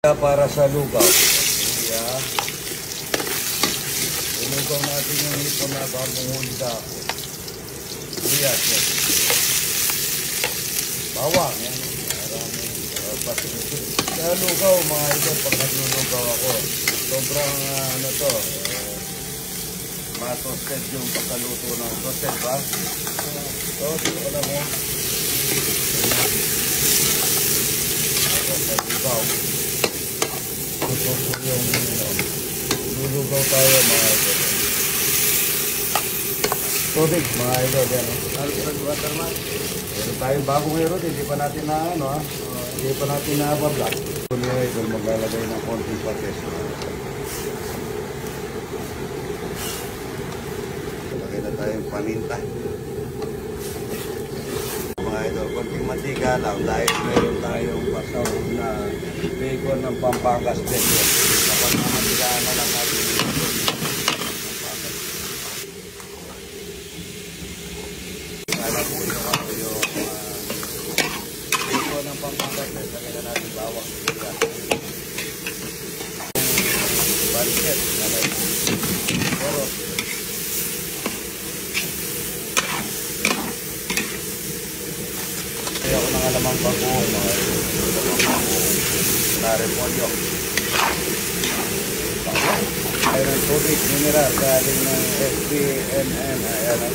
Para sa lugaw. Kaya, ilugaw natin yung hipon na bagong hulda ako. Buyas yan. Bawang yan. Kaya lugaw mga idol, pag naglulugaw ako, sobrang ano to, matosted yung pagkaluto ng toasted ba? So, dito ko lang mo. Sa lugaw. Ito po yung lulugaw tayo mga idol. Tubig mga idol yan. Waterman. Meron tayong bagong meron, hindi pa natin na ano ha. Hindi pa natin na-bablock. Ito mga idol, maglalagay ng konting pates. Lagay na tayong paminta. Mga idol, konting mantika lang dahil meron tayong pasaw na bacon ng Pampangas bacon. Kapag namantikaan na lang natin yung kala po yung bacon ng Pampangas bacon. Lagay na natin bawang sila. Banset, nalay. Pero kaya ako ng alamang bagoong mga narepolyo. Ayan ang tubig, mineral, galing ng SPNN. Ayan.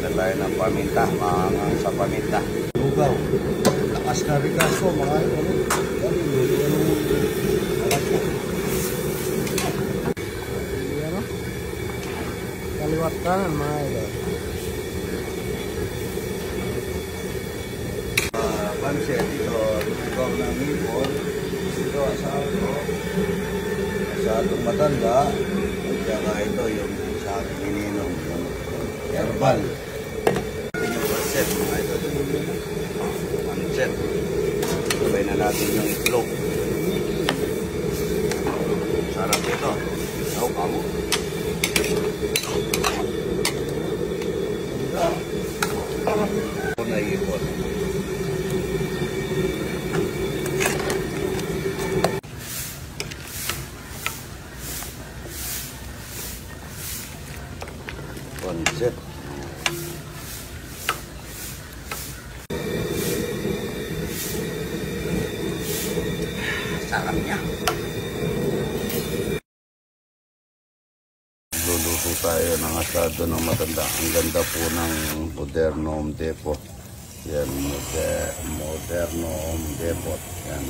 Nalay ng paminta, mga sa paminta. Lugaw. Lakas na rigaso, mga ito. Kaliwat kanan, mga ito. Pansit ito, lugaw ng hipon. Ito, asadong matanda. At saka ito, yung sa aking ininom, yung herbal. Yung pansit, mga ito. Pansit. Sabay na natin yung itlog. Sarap ito. Isaw ka mo. Ito na hipon. Pansit. Sarap niya. Luluto tayo ng asado ng matanda. Ang ganda po ng Moderno Home Depot. Yan, Moderno Home Depot. Yan.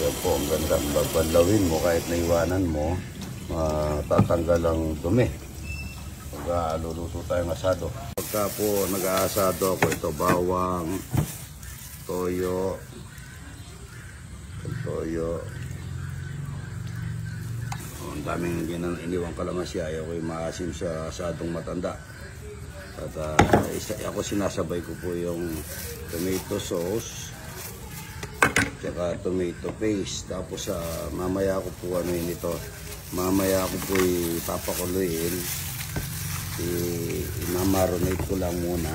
Yan po, ang ganda. Babalawin mo kahit naiwanan mo, tatanggal ang dumi. Luluto tayong asado. Pagka po nag-aasado ako, ito bawang, toyo. Ang daming iniwang kalamansi. Ayaw ko yung maasim sa asadong matanda. At ako sinasabay ko po yung tomato sauce tsaka tomato paste. Tapos mamaya ko po mamaya ko po ipapakuluin. Imamarinate ko lang muna.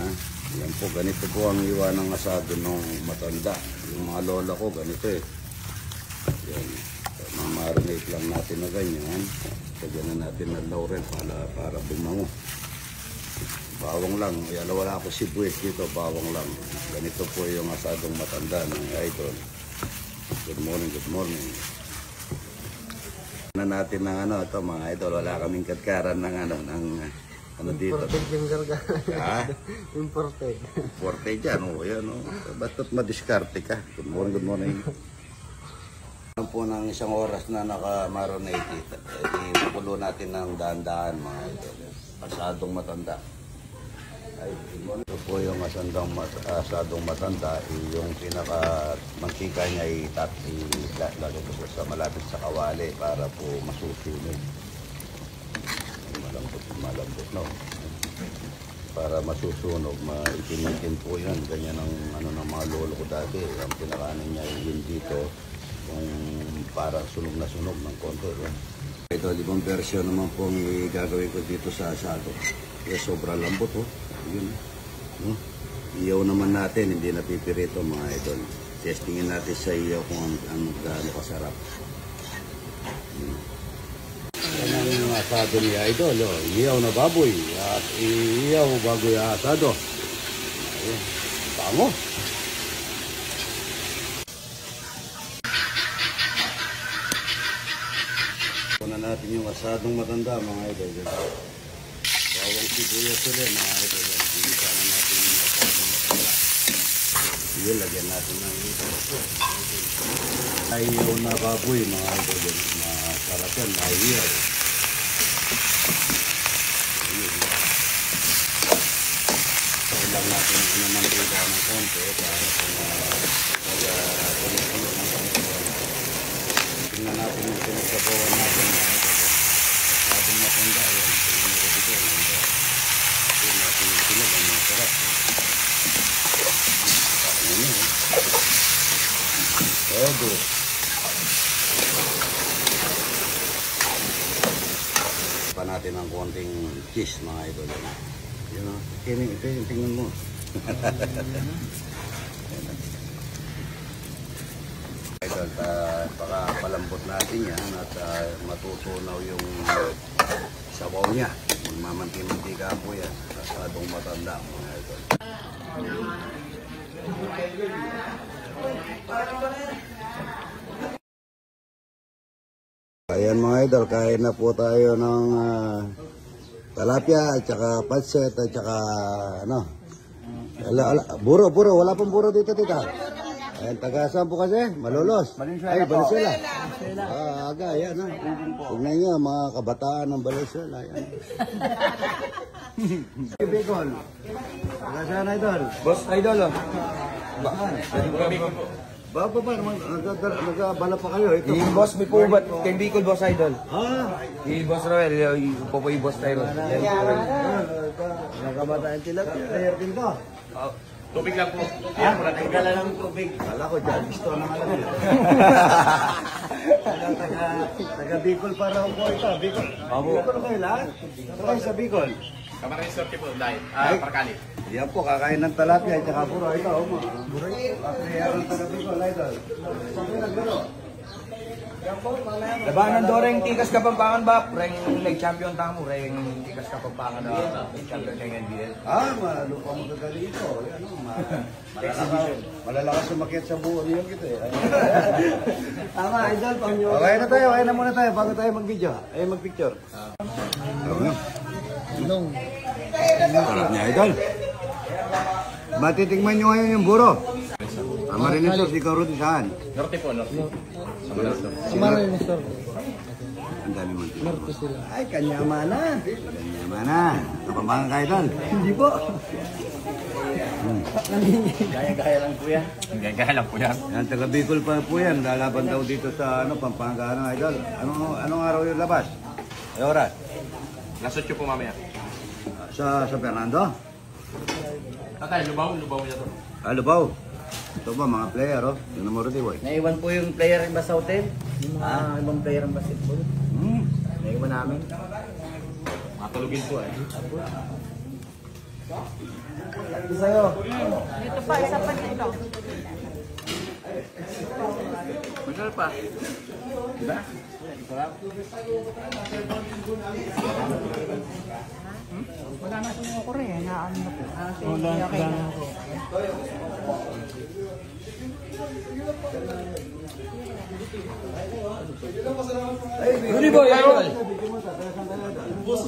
Yan po, ganito po ang iwan ng asado ng matanda. Yung mga lola ko ganito eh. Yan, mamarinate lang natin na ganyan. Lagyan na natin ng laurel para bumango. Bawang lang, wala ako sibuyas dito, bawang lang. Ganito po yung asadong matanda ng idol. Good morning, good morning. Na natin ng ito mga idol, wala kaming katkaran ng ano dito? Imported yung garga. Ha? Imported. Imported yan, yan basta't madiskarte ka. Good morning, good morning. Ano po ng isang oras na naka-marinate, ipulo natin ng daan-daan mga idol. Asadong matanda. Ay, ito po yung asadong matanda, yung pinaka-mantika niya ilalagay ko sa malapit sa kawali para po masusunod. Malambot no, para masusunog, maitim po yan. Ganyan ang ng mga lolo ko dati. Ang pinakaano niya yun dito, kung para sunog na sunog ng konti. Ito, ibang version naman po ang gagawin ko dito sa asado. Kaya sobrang lambot yun. Iyaw naman natin, hindi napipirito mga idol. Testingin natin sa iyo kung ano gaano kasarap. Yan ang asado ni Idol. Oh. Iyaw na baboy. At iyaw bagoy asado. Ayan. Bango. Kuna natin yung asadong matanda mga idol. Bawang sibuyas ulit mga idol. Hindi na natin yung asadong matanda. Sige, lagyan natin ng ito. Ayaw na baboy mga idol. Masarap yan, ayaw. Lang natin ang naman dito ng konti para tingnan natin yung pinagsabawan natin. Sabong matanda, yun. Tingnan ko dito. Tingnan natin yung pinag, ang masarap. Ano, Edo. Pa natin ang konting cheese, mga idol. Yun o, ito yung tingnan mo. Idol, baka palambot natin yan at matutunaw yung sabaw niya. Magmamanti-mantika po yan. Kasadong matanda mga idol. Ayan mga idol, kain na po tayo ng talapia at saka pansit at saka ano. Buro, wala pong buro dito, tita. Ayan, taga saan po kasi? Malolos. Ay, Valenzuela. Aga, ayan. Tignan niyo, mga kabataan ng Valenzuela. Ayan. Bicol. Taga saan, idol? Boss Idol, oh. Baba ba naman, nagabala pa kayo. Ito. Yung boss may po ba't kay Bicol, Boss Idol? Ah! Yung boss Roel, yung po yung boss Idol. Nakabataan sila. Player din to. Tubig lang po. Nagdala ng tubig. Kala ko dyan, gusto na nga lang. Taga Bicol para po ito. Bicol. Bicol kayo lahat? Kayo sa Bicol. Kamarin sorte po, dahil. Parkali. Yan po, kakain ng talapia at saka puro. Ito, player ng taga Bicol, idol. Saan kayo naglaro? Labanan do ring Tikas Kapampangan ba? Ring nag-champion tamo, ring Tikas Kapampangan na champion ng NBL. Malupa mo kagali ito. Yan o, malalakas sumakit sa buo niyo kita eh. Tama, Idol, panyo. Okay na tayo, kaya na muna tayo bago tayo mag-video. Ay, mag-picture. Sarap niya, idol. Matitigman nyo ngayon yung buro. Amarinesos, ikaw rin saan? Norte po, norte. Marinesor. Ang dami mong tignan. Ay, kanyamana. Kanyamana. Kapambangan ka, idol. Hindi po. Gaya-gaya lang po yan. Gaya-gaya lang po yan. Yan, taga Bicol pa po yan. Lalaban daw dito sa Pampanga, idol. Anong araw yung labas? Ay, oras? Lasot po mamaya. Sa Fernando? Tatay, lubaw niya to. Lubaw. Ito ba, mga player, oh. Yung numero di, boy. Naiwan po yung player ng sa hotel. Yung mga ibang player ng basketball. Naiwan namin. Matulugin po eh. Ito sa'yo. Dito pa, isa pa dito. Masarap pa. Diba? Wala na sumuko rin. Naano na po. Okay na. Huli boy, Idol. Gusto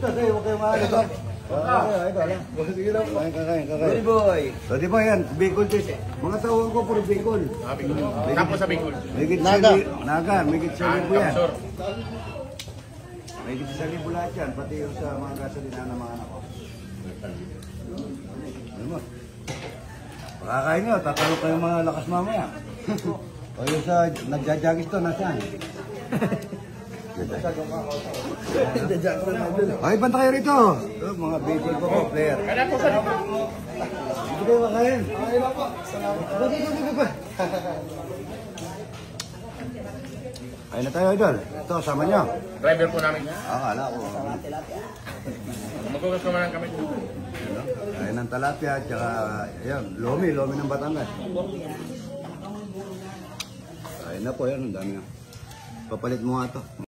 tayo, huwag kayong maaari. Kakain. Huli boy. So, di ba yan, Bicol din. Mga tawag ko, puro Bicol. Tapos sa Bicol. Naga, may git sa libo yan. Kapsor. May git sa libo lahat yan, pati yung sa mga gasolina ng mga anak ko. Ano mo? Pakakain nyo, tatalo kayo mga lakas mamaya. O yung sa nagja-joggis to, nasaan? Ay, banta kayo rito. Ito, mga Bicol ko po, player. Kaya po sa libo. Ito kayo makain. Ay, po. Ba? Kain na tayo, idol. Ito, sama nyo. Driver po namin. Akala ko. Magkukas ko man kami. Kain ng talapia, tsaka, ayan, lomi ng Batangas. na po, yan. Ang dami na. Papalit mo nga to.